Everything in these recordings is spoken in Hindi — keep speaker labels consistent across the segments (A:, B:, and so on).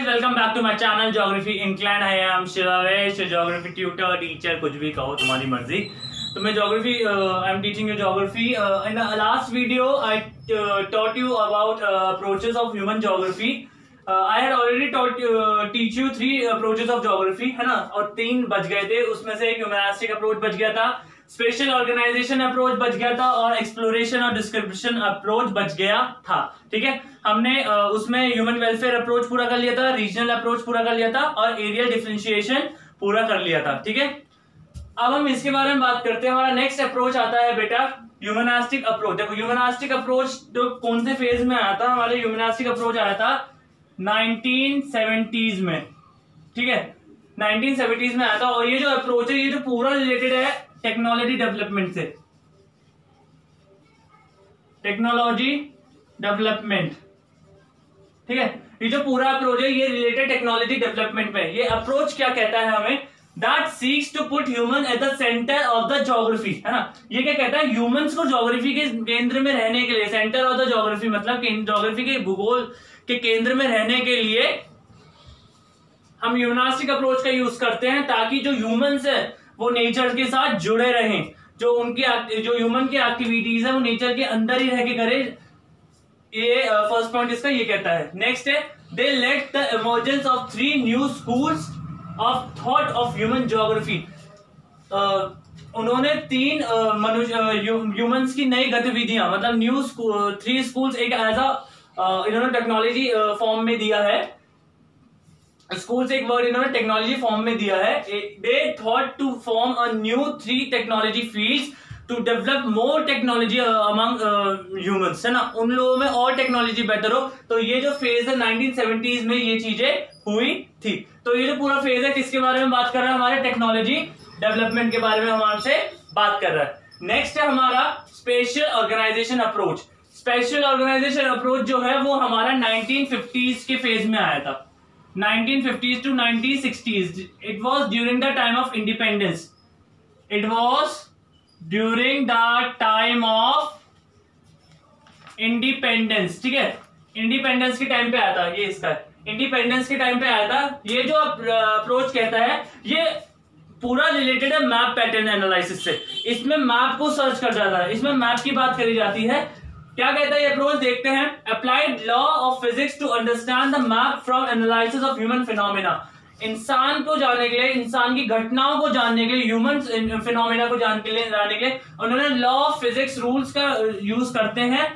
A: Guys, welcome back to my channel geography incline. I am Shivavesh, geography tutor, teacher, कुछ भी कहो, तुम्हारी मर्जी। तो मैं geography I am teaching you geography. In the last video I taught you about approaches of human geography. I had already teach you 3 approaches of geography, है ना, और 3 बच गए थे। उसमें से एक ह्यूमनिस्टिक अप्रोच बच गया था, स्पेशल ऑर्गेनाइजेशन अप्रोच बच गया था और एक्सप्लोरेशन और डिस्क्रिप्शन अप्रोच बच गया था। ठीक है, हमने उसमें ह्यूमन वेलफेयर अप्रोच पूरा कर लिया था, रीजनल अप्रोच पूरा कर लिया था और एरियल डिफरेंशिएशन पूरा कर लिया था। ठीक है, अब हम इसके बारे में बात करते हैं। हमारा नेक्स्ट अप्रोच आता है बेटा ह्यूमनिस्टिक अप्रोच। देखो ह्यूमनिस्टिक अप्रोच तो कौन से फेज में आया था? हमारे ह्यूमनिस्टिक अप्रोच आया था 1970s में। ठीक है, 1970s में आया था। और ये जो अप्रोच है, ये जो पूरा रिलेटेड है टेक्नोलॉजी डेवलपमेंट से। टेक्नोलॉजी डेवलपमेंट, ठीक है, ये जो पूरा अप्रोच है ये रिलेटेड टेक्नोलॉजी डेवलपमेंट में। ये अप्रोच क्या कहता है हमें? That seeks to put human at the centre of the geography, है ना। ये क्या कहता है? ह्यूमंस को ज्योग्राफी के केंद्र में रहने के लिए, सेंटर ऑफ द ज्योग्राफी मतलब ज्योग्राफी के भूगोल के केंद्र में रहने के लिए हम ह्यूमनिस्टिक अप्रोच का यूज करते हैं, ताकि जो ह्यूमंस है वो नेचर के साथ जुड़े रहें। जो ह्यूमन की एक्टिविटीज है वो नेचर के अंदर ही रह के करे। ये फर्स्ट पॉइंट इसका ये कहता है। नेक्स्ट है, they let the emergence of 3 new schools of thought of human geography. उन्होंने 3 ह्यूमंस की नई गतिविधियां, मतलब 3 स्कूल्स एक एज इन्होंने टेक्नोलॉजी फॉर्म में दिया है। स्कूल से एक वर्ड इन्होंने टेक्नोलॉजी फॉर्म में दिया है। They thought to form a new 3 technology fields to develop more technology among humans, है ना। उन लोगों में और टेक्नोलॉजी बेटर हो। तो ये जो फेज है 1970s में ये चीजें हुई थी। तो ये जो पूरा फेज है किसके बारे में बात कर रहा है? हमारे टेक्नोलॉजी डेवलपमेंट के बारे में हमसे बात कर रहा है। नेक्स्ट है हमारा special organisation approach. Special organisation approach जो है वो हमारा 1950s के फेज में आया था। 1950s to 1960s. It was during the time of independence. It was during the time of independence. ठीक है, इंडिपेंडेंस के टाइम पे आया था। ये इसका इंडिपेंडेंस के टाइम पे आया था। ये जो अप्रोच कहता है ये पूरा रिलेटेड है मैप पैटर्न एनालिसिस से। इसमें मैप को सर्च कर जाता है, इसमें मैप की बात करी जाती है। क्या कहता है ये अप्रोच? देखते हैं। Applied law of physics to understand the map from analysis of human phenomena. इंसान को जानने के लिए, इंसान की घटनाओं को जानने के लिए, ह्यूमन फिनोमेना को जानने के लिए उन्होंने लॉ ऑफ फिजिक्स रूल्स का यूज करते हैं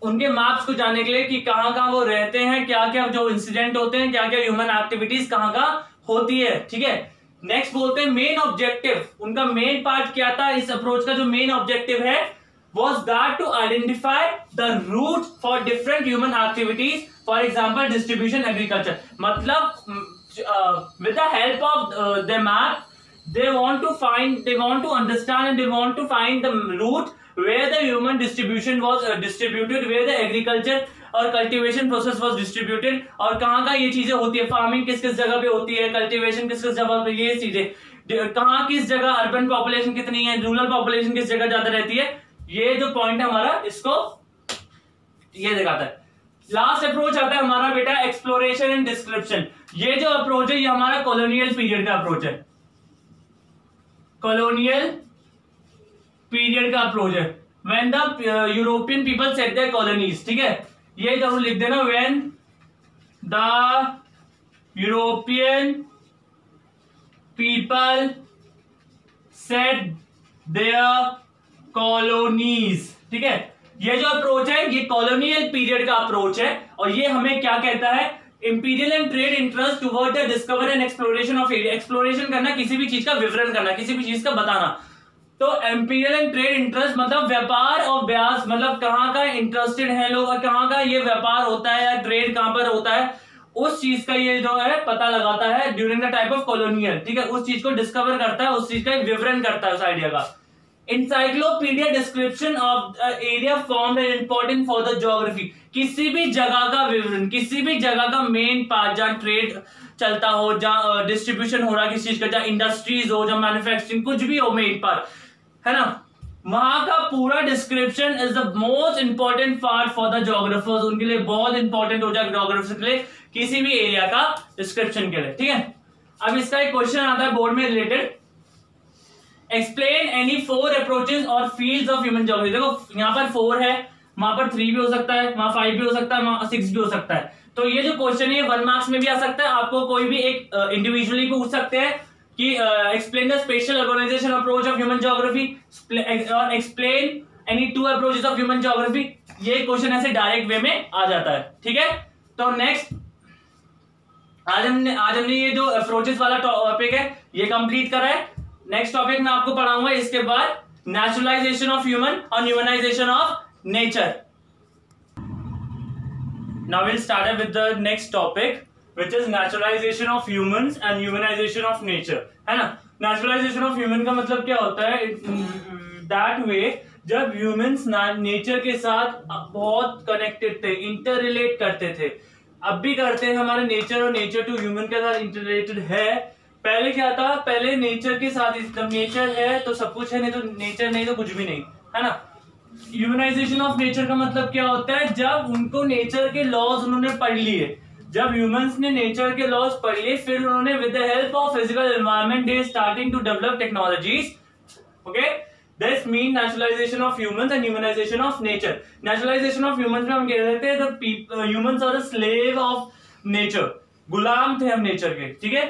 A: उनके मैप्स को जानने के लिए कि कहां कहां वो रहते हैं, क्या क्या जो इंसिडेंट होते हैं, क्या क्या ह्यूमन एक्टिविटीज कहां कहां होती है। ठीक है, नेक्स्ट बोलते हैं मेन ऑब्जेक्टिव। उनका मेन पार्ट क्या था? इस अप्रोच का जो मेन ऑब्जेक्टिव है was that to identify the route for different human activities, for example distribution, agriculture. मतलब with the help of the map they want to understand and they want to find the route where the human distribution was distributed, where the agriculture और कल्टीवेशन प्रोसेस was distributed, और कहाँ कहाँ ये चीजें होती है, फार्मिंग किस किस जगह पे होती है, कल्टीवेशन किस किस जगह पे, ये चीजें कहाँ किस जगह अर्बन पॉपुलेशन कितनी है, रूरल पॉपुलेशन किस जगह ज्यादा रहती है। ये जो पॉइंट है हमारा इसको ये दिखाता है। लास्ट अप्रोच आता है हमारा बेटा एक्सप्लोरेशन एंड डिस्क्रिप्शन। ये जो अप्रोच है ये हमारा कॉलोनियल पीरियड का अप्रोच है। कॉलोनियल पीरियड का अप्रोच है। When the European people set their colonies. ठीक है, ये जरूर लिख देना। When the European people set their colonies. ठीक है, ये जो अप्रोच है ये कॉलोनियल पीरियड का अप्रोच है। और ये हमें क्या कहता है? Imperial and trade interest toward the discover and exploration of area. Exploration करना, किसी भी चीज का विवरण करना, किसी भी चीज का बताना। तो इंपीरियल एंड ट्रेड इंटरेस्ट मतलब व्यापार और ब्याज, मतलब कहाँ का इंटरेस्टेड है लोग और कहाँ का ये व्यापार होता है या ट्रेड कहाँ पर होता है, उस चीज का ये जो है पता लगाता है during the type of colonial. ठीक है, उस चीज को डिस्कवर करता है, उस चीज का विवरण करता है उस आइडिया का। Encyclopedia description of the area formed and important for the geography. किसी भी जगह का विवरण, किसी भी जगह का मेन पार्ट जहाँ ट्रेड चलता हो, जहाँ डिस्ट्रीब्यूशन हो रहा है किसी चीज का, जहाँ इंडस्ट्रीज हो, जहाँ मैन्युफैक्चरिंग कुछ भी हो, मेन पार्ट है ना, वहां का पूरा description is the most important part for the geographers, उनके लिए बहुत इंपॉर्टेंट हो जाएगा जोग्राफर्स के लिए किसी भी एरिया का डिस्क्रिप्शन के लिए, ठीक है। अब इसका एक क्वेश्चन आता है बोर्ड में रिलेटेड, एक्सप्लेन एनी 4 अप्रोचेस और फील्ड्स ऑफ ह्यूमन ज्योग्राफी। देखो यहाँ पर 4 है, वहां पर 3 भी हो सकता है, वहां 5 भी हो सकता है, वहां 6 भी हो सकता है। तो ये जो क्वेश्चन है 1 मार्क्स में भी आ सकता है, आपको कोई भी एक इंडिविजुअली पूछ सकते हैं कि explain the spatial organisation approach of human geography और explain any 2 approaches of human geography. ये क्वेश्चन ऐसे डायरेक्ट वे में आ जाता है, ठीक है। तो नेक्स्ट आज हमने ये जो अप्रोचेस वाला टॉपिक है ये कंप्लीट करा है। नेक्स्ट टॉपिक मैं आपको पढ़ाऊंगा इसके बाद नेचुरलाइजेशन ऑफ ह्यूमन और humanisation of nature. Now we'll start with the next topic, which is naturalization of humans and humanization of nature, है ना। Naturalization of human का मतलब क्या होता है? That way जब humans नेचर के साथ बहुत कनेक्टेड थे, इंटर रिलेट करते थे, अब भी करते हैं, हमारे नेचर और नेचर टू ह्यूमन के साथ इंटर रिलेटेड है। पहले क्या था, पहले नेचर के साथ, जब नेचर है तो सब कुछ है, नहीं तो नेचर नहीं तो कुछ भी नहीं, है ना। ह्यूमनाइजेशन ऑफ नेचर का मतलब क्या होता है, जब उनको नेचर के लॉज उन्होंने पढ़ लिए, जब ह्यूमंस ने नेचर के लॉज पढ़ लिए, फिर उन्होंने with the help of physical environment they starting to develop technologies, okay. This mean naturalization of humans and humanization of nature. Naturalization of humans में हम कह रहे थे the humans are the slave of nature, गुलाम थे हम नेचर के, ठीक है।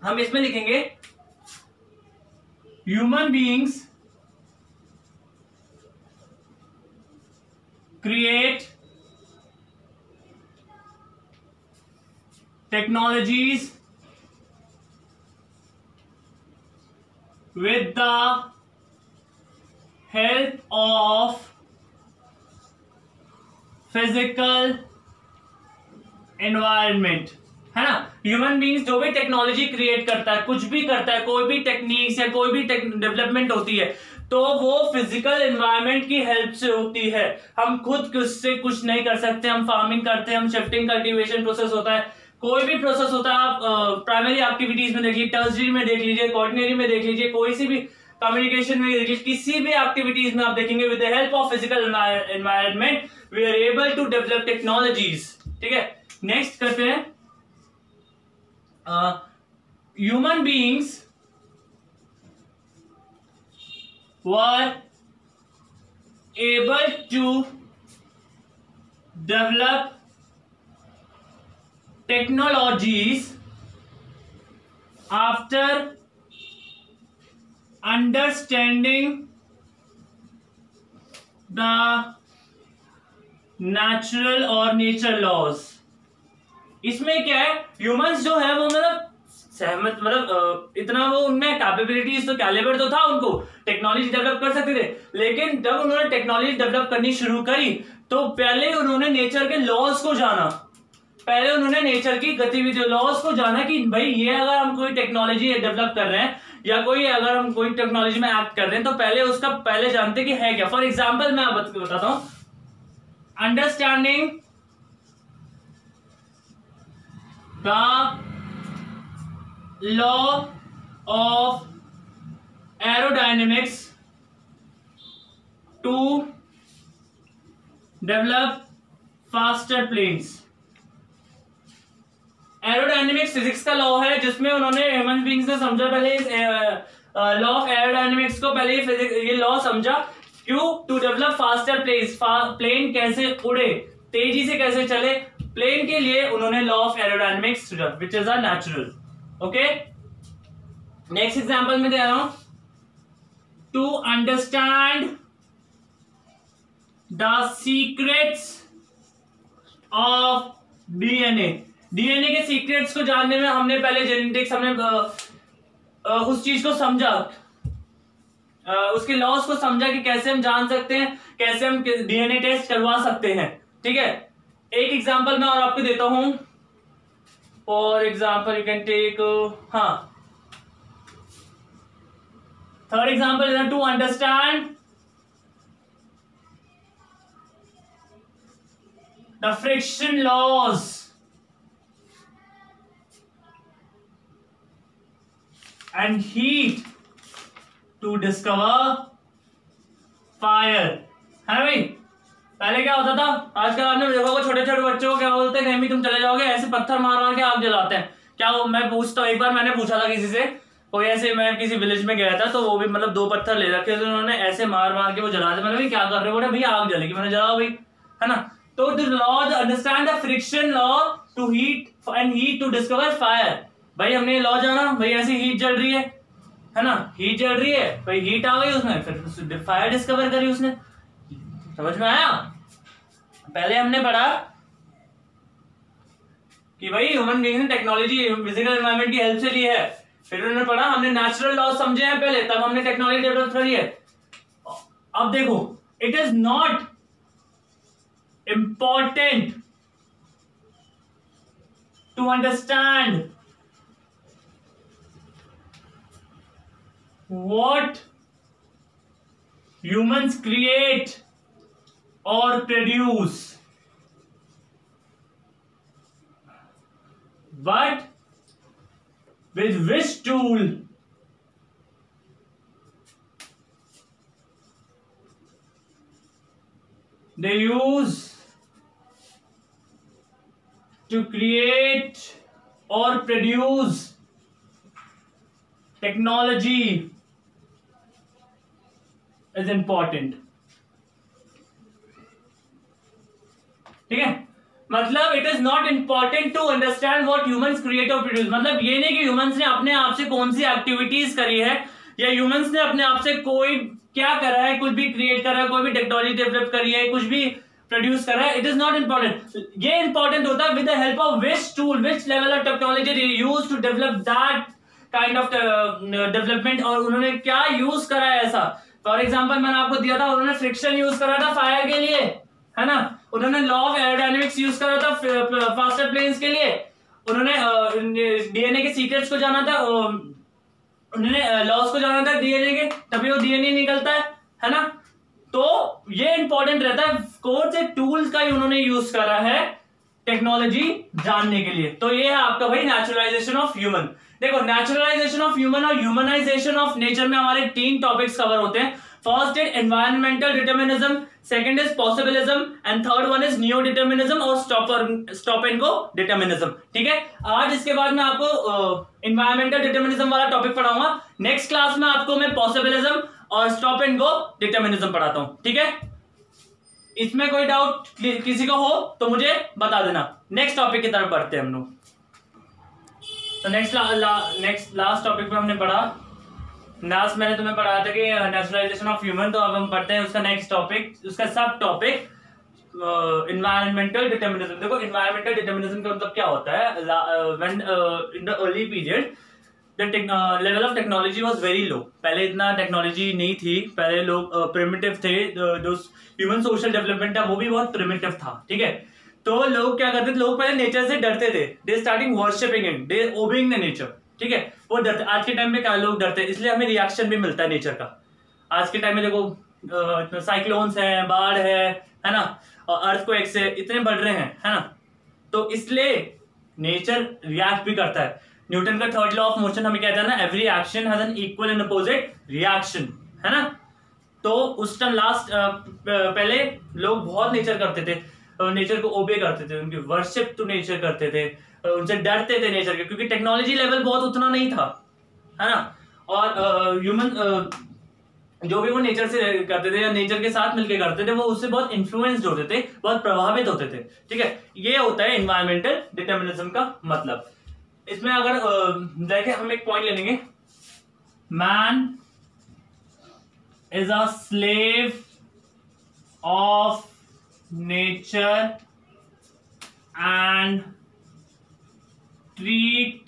A: हम इसमें लिखेंगे human beings create technologies with the help of physical environment, है ना। ह्यूमन बीइंग्स जो भी टेक्नोलॉजी क्रिएट करता है, कुछ भी करता है, कोई भी टेक्निक्स या कोई भी डेवलपमेंट होती है, तो वो फिजिकल एनवायरनमेंट की हेल्प से होती है। हम खुद उससे कुछ नहीं कर सकते। हम फार्मिंग करते हैं, हम शिफ्टिंग कल्टीवेशन प्रोसेस होता है, कोई भी प्रोसेस होता है, आप प्राइमरी एक्टिविटीज में देख लीजिए, टर्सरी में देख लीजिए, कोऑर्डिनरी में देख लीजिए, कोई सी भी कम्युनिकेशन में देख लीजिए, किसी भी एक्टिविटीज में आप देखेंगे with the help of physical environment we are able to develop technologies, ठीक है। नेक्स्ट करते हैं human beings were able to develop technologies after understanding the natural और nature laws। इसमें क्या है, ह्यूमंस जो है वो मतलब सहमत, मतलब इतना वो उनमें कैपेबिलिटीज तो कैलिबर तो था, उनको टेक्नोलॉजी डेवलप कर सकते थे, लेकिन जब उन्होंने टेक्नोलॉजी डेवलप करनी शुरू करी तो पहले उन्होंने नेचर के लॉज को जाना, पहले उन्होंने नेचर की गतिविधि लॉज को जाना कि भाई ये अगर हम कोई टेक्नोलॉजी डेवलप कर रहे हैं या कोई अगर हम कोई टेक्नोलॉजी में एक्ट कर रहे हैं तो पहले उसका पहले जानते कि है क्या। फॉर एग्जाम्पल मैं बताता हूं, understanding the law of aerodynamics to develop faster planes। Aerodynamics physics का लॉ है जिसमें उन्होंने ह्यूमन बीइंग्स ने समझा, पहले लॉ ऑफ एरोडायनेमिक्स को पहले ये लॉ समझा, क्यों, to develop faster planes, plane कैसे उड़े, तेजी से कैसे चले, प्लेन के लिए उन्होंने law of aerodynamics which is a natural, okay. Next example में दे रहा हूं, to understand the secrets of DNA. DNA के सीक्रेट्स को जानने में हमने पहले जेनेटिक्स, हमने उस चीज को समझा, उसके लॉस को समझा कि कैसे हम जान सकते हैं, कैसे हम डीएनए टेस्ट करवा सकते हैं, ठीक है। एक एग्जांपल मैं और आपको देता हूं, for example you can take, हाँ, third example is to understand the friction laws and heat to discover fire, है ना भाई। पहले क्या होता था, आजकल आपने देखा होगा छोटे छोटे बच्चों को क्या बोलते हैं, कहीं भी तुम चले जाओगे ऐसे पत्थर मार मार के आग जलाते हैं। क्या वो, मैं पूछता हूँ, एक बार मैंने पूछा था किसी से, कोई ऐसे, मैं किसी विलेज में गया था तो वो भी मतलब 2 पत्थर ले रखे थे उन्होंने, ऐसे मार मार के वो जला दे। मैंने भाई क्या कर रहे हो, बोले भैया आग जलेगी। मैंने जलाओ भाई, है ना। तो the law, understand the friction law to heat and heat to discover fire. भाई हमने ये लॉ जाना, भाई ऐसी हीट जल रही है ना, हीट जल रही है, भाई हीट आ गई उसमें, फिर फायर डिस्कवर करी उसने। समझ में आया। पहले हमने पढ़ा कि भाई ह्यूमन बीइंग ने टेक्नोलॉजी फिजिकल एनवायरनमेंट की हेल्प से ली है। फिर उन्होंने पढ़ा, हमने नेचुरल लॉ समझे हैं पहले, तब हमने टेक्नोलॉजी डेवलप करी है। अब देखो, it is not important to understand what humans create or produce, but with which tool they use to create or produce technology is important। ठीक है, मतलब it is not important to understand what humans create और प्रोड्यूस। मतलब ये नहीं कि ह्यूमंस ने अपने आप से कौन सी एक्टिविटीज करी है, या ह्यूमंस ने अपने आप से कोई क्या करा है, कुछ भी क्रिएट करा है, कोई भी टेक्नोलॉजी डेवलप करी है, कुछ भी प्रोड्यूस करा है, इट इज नॉट इंपॉर्टेंट। ये इंपॉर्टेंट होता है with the help of which tool, which level of technology use to develop that kind of development, और उन्होंने क्या यूज करा है ऐसा। फॉर एग्जाम्पल मैंने आपको दिया था, उन्होंने फ्रिक्शन यूज करा था फायर के लिए, है ना। उन्होंने लॉ ऑफ एरोडायनेमिक्स यूज करा था फास्टर प्लेन्स के लिए। उन्होंने डीएनए के सीक्रेट्स को जाना था, उन्होंने लॉस को जाना था डीएनए के, तभी वो डीएनए निकलता है ना। तो ये इंपॉर्टेंट रहता है कौन से टूल्स का उन्होंने यूज करा है टेक्नोलॉजी जानने के लिए। तो ये है आपका भाई नेचुरलाइजेशन ऑफ ह्यूमन। देखो, नेचुरलाइजेशन ऑफ ह्यूमन और ह्यूमनाइजेशन ऑफ नेचर में हमारे 3 टॉपिक्स कवर होते हैं। First is environmental determinism, second is possibilism, and third one is neo determinism और स्टॉप एंड गो डिटर्मिनिज्म। ठीक है, आज इसके बाद मैं आपको एनवायरमेंटल डिटर्मिनिज्म वाला टॉपिक पढ़ाऊंगा। नेक्स्ट क्लास में आपको मैं पॉसिबिलिज्म और स्टॉप एंड गो डिटर्मिनिज्म पढ़ाता हूं। ठीक है, इसमें कोई डाउट किसी को हो तो मुझे बता देना। नेक्स्ट टॉपिक की तरफ बढ़ते हैं हम लोग। तो नेक्स्ट लास्ट टॉपिक पे हमने पढ़ा, लास्ट मैंने तुम्हें पढ़ाया था कि नेचुरलाइजेशन ऑफ ह्यूमन। तो अब हम पढ़ते हैं उसका नेक्स्ट टॉपिक, उसका सब टॉपिक एनवायरमेंटल डिटर्मिनिज्म। देखो, एनवायरमेंटल डिटर्मिनिज्म का मतलब क्या होता है, when in the early period the level of technology was very low. पहले इतना टेक्नोलॉजी नहीं थी, पहले लोग प्रिमिटिव थे, जो ह्यूमन सोशल डेवलपमेंट था वो भी बहुत प्रिमिटिव था। ठीक है, तो लोग क्या करते थे, लोग पहले नेचर से डरते थे, they starting worshipping it, they obeying the nature. ठीक है, वो डरते। आज के टाइम में क्या लोग डरते हैं, इसलिए हमें रिएक्शन भी मिलता है नेचर का। आज के टाइम में देखो साइक्लोन्स है, बाढ़ है ना, और अर्थक्वेक्स से इतने बढ़ रहे हैं, है ना। तो इसलिए नेचर रिएक्ट भी करता है। न्यूटन का थर्ड लॉ ऑफ मोशन हमें कहता है ना, every action has an equal and opposite reaction, है ना। तो उस टाइम पहले लोग बहुत नेचर करते थे, नेचर को ओबे करते थे, उनकी वर्शिप टू नेचर करते थे, उनसे डरते थे नेचर के, क्योंकि टेक्नोलॉजी लेवल बहुत उतना नहीं था, है ना। और ह्यूमन जो भी वो नेचर से करते थे या नेचर के साथ मिलकर करते थे, वो उससे बहुत इन्फ्लुएंस्ड होते थे, बहुत प्रभावित होते थे। ठीक है, ये होता है एनवायरमेंटल डिटर्मिनिज्म का मतलब। इसमें अगर देखें, हम एक पॉइंट ले लेंगे, man is a slave of nature and treat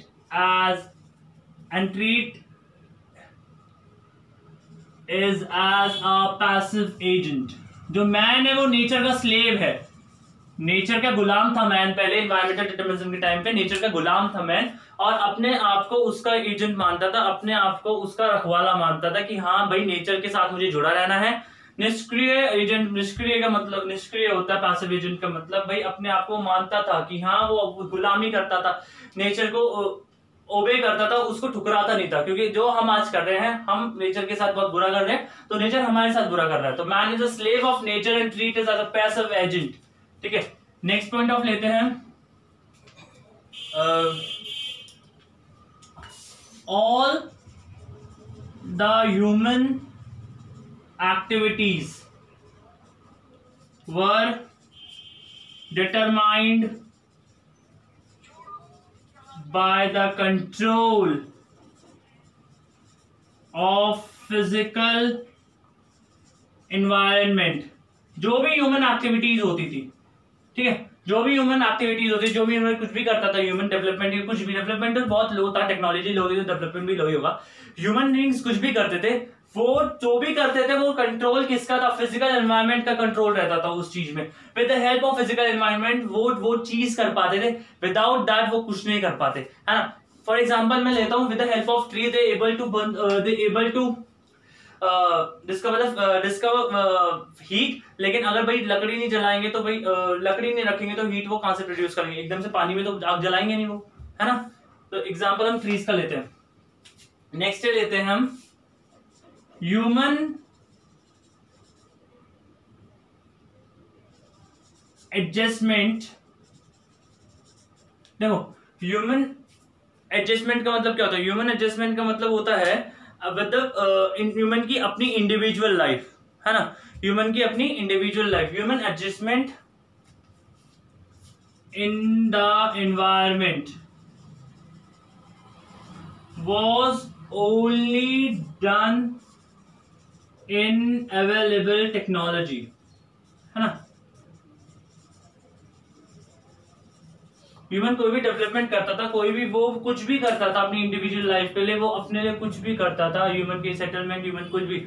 A: is as a passive agent। जो मैन है वो नेचर का स्लेव है, नेचर का गुलाम था मैन। पहले एनवायरमेंटल डिटर्मिनिज्म के टाइम पे नेचर का गुलाम था मैन, और अपने आप को उसका एजेंट मानता था, अपने आप को उसका रखवाला मानता था कि हाँ भाई नेचर के साथ मुझे जुड़ा रहना है। निष्क्रिय एजेंट, निष्क्रिय का मतलब निष्क्रिय होता है, पैसिव एजेंट का मतलब भाई अपने आप को मानता था कि हाँ वो गुलामी करता था, नेचर को ओबे करता था, उसको ठुकराता नहीं था, क्योंकि जो हम आज कर रहे हैं, हम नेचर के साथ बहुत बुरा कर रहे हैं, तो नेचर हमारे साथ बुरा कर रहा है। तो man is a slave of nature and treat is as a passive agent. ठीक है, नेक्स्ट पॉइंट ऑफ लेते हैं, all the human activities were determined by the control of physical environment। जो भी ह्यूमन एक्टिविटीज होती थी, ठीक है, जो भी ह्यूमन एक्टिविटीज होती, जो भी ह्यूमन कुछ भी करता था, ह्यूमन डेवलपमेंट, कुछ भी डेवलपमेंट बहुत लो था, टेक्नोलॉजी लो थी तो डेवलपमेंट भी लो ही होगा। ह्यूमन बीइंग्स कुछ भी करते थे, वो जो भी करते थे वो कंट्रोल किसका था, फिजिकल एनवायरनमेंट का कंट्रोल रहता था उस चीज में। With the help of physical environment वो चीज कर पाते थे, विदाउट दैट वो कुछ नहीं कर पाते, है ना। फॉर एग्जांपल मैं लेता हूं, with the help of tree they able to discover heat. लेकिन अगर भाई लकड़ी नहीं जलाएंगे तो भाई लकड़ी नहीं रखेंगे तो हीट वो कहां से प्रोड्यूस करेंगे, एकदम से पानी में तो आग जलाएंगे नहीं वो, है ना। तो एग्जांपल हम ट्रीज का लेते हैं। नेक्स्ट लेते हैं हम ह्यूमन एडजस्टमेंट। देखो, ह्यूमन एडजस्टमेंट का मतलब क्या होता है, ह्यूमन एडजस्टमेंट का मतलब होता है ह्यूमन की अपनी इंडिविजुअल लाइफ, है ना, ह्यूमन की अपनी individual life. Human adjustment in the environment was only done in available technology, है ना। ह्यूमन कोई भी डेवलपमेंट करता था, कोई भी वो कुछ भी करता था अपनी इंडिविजुअल लाइफ के लिए, वो अपने लिए कुछ भी करता था, ह्यूमन की सेटलमेंट, ह्यूमन कुछ भी,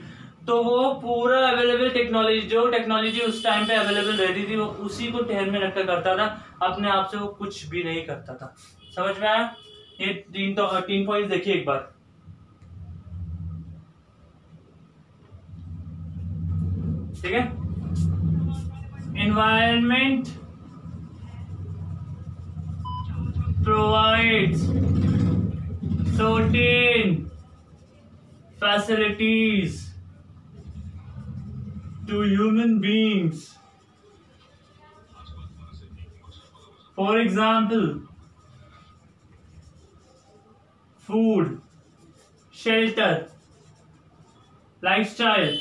A: तो वो पूरा अवेलेबल टेक्नोलॉजी, जो टेक्नोलॉजी उस टाइम पे अवेलेबल रहती थी, वो उसी को ध्यान में रखकर करता था, अपने आप से वो कुछ भी नहीं करता था। समझ में आया? ये तीन पॉइंट देखिए एक बार। ठीक है, environment provides certain facilities to human beings. For example, food, shelter, lifestyle,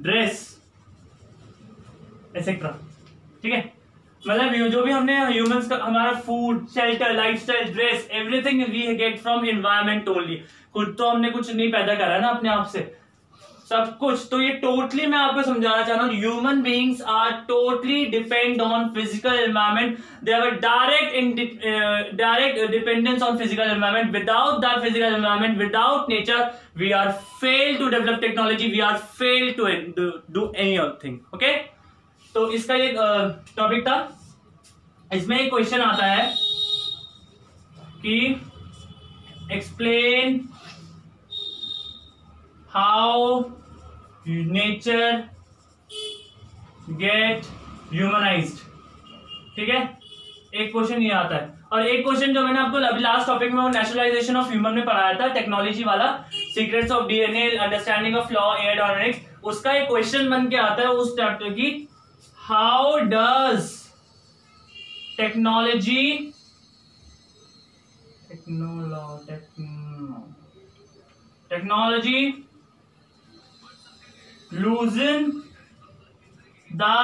A: dress, etcetera. ठीक है, मतलब जो भी हमने ह्यूमंस का, हमारा food, shelter, lifestyle, dress, everything we get from environment only. कुछ तो हमने कुछ नहीं पैदा करा है ना अपने आप से, सब कुछ। तो ये टोटली मैं आपको समझाना चाह रहा हूँ, human beings are totally depend on physical environment. They have a direct dependence on physical environment. Without that physical environment, without nature, we are fail to develop technology, we are fail to do any of thing. Okay, तो इसका ये टॉपिक था। इसमें एक क्वेश्चन आता है कि explain how nature get humanised. ठीक है, एक क्वेश्चन ये आता है। और एक क्वेश्चन जो मैंने आपको अभी लास्ट टॉपिक में वो नेचुरलाइजेशन ऑफ ह्यूमन में पढ़ाया था, टेक्नोलॉजी वाला, secrets of DNA, understanding of law, aerodynamics, उसका एक क्वेश्चन बन के आता है उस चैप्टर की, how does technology loosen the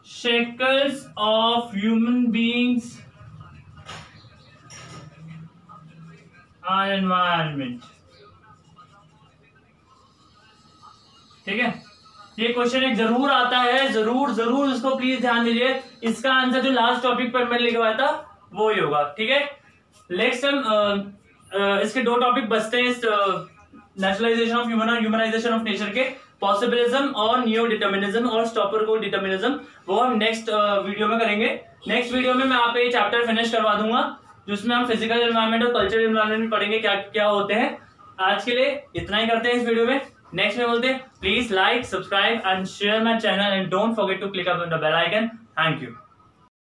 A: shackles of human beings and environment। ठीक है, ये क्वेश्चन एक जरूर आता है, जरूर इसको प्लीज ध्यान दीजिए। इसका आंसर जो लास्ट टॉपिक पर मैंने लिखवाया था वो ही होगा। ठीक है, नेक्स्ट हम इसके दो टॉपिक बचते हैं, इस नेचुरलाइजेशन ऑफ ह्यूमन और ह्यूमनाइजेशन ऑफ नेचर के, पॉसिबिलिज्म और नियो डिटर्मिनिज्म और स्टॉपर को डिटर्मिनिज्म, वो हम नेक्स्ट वीडियो में करेंगे। नेक्स्ट वीडियो में मैं आप ये चैप्टर फिनिश करवा दूंगा, जिसमें हम फिजिकल एनवायरनमेंट और कल्चरल एनवायरनमेंट पढ़ेंगे क्या क्या होते हैं। आज के लिए इतना ही करते हैं इस वीडियो में। नेक्स्ट में बोलते हैं, please like, subscribe and share my channel and don't forget to click on the bell icon. Thank you.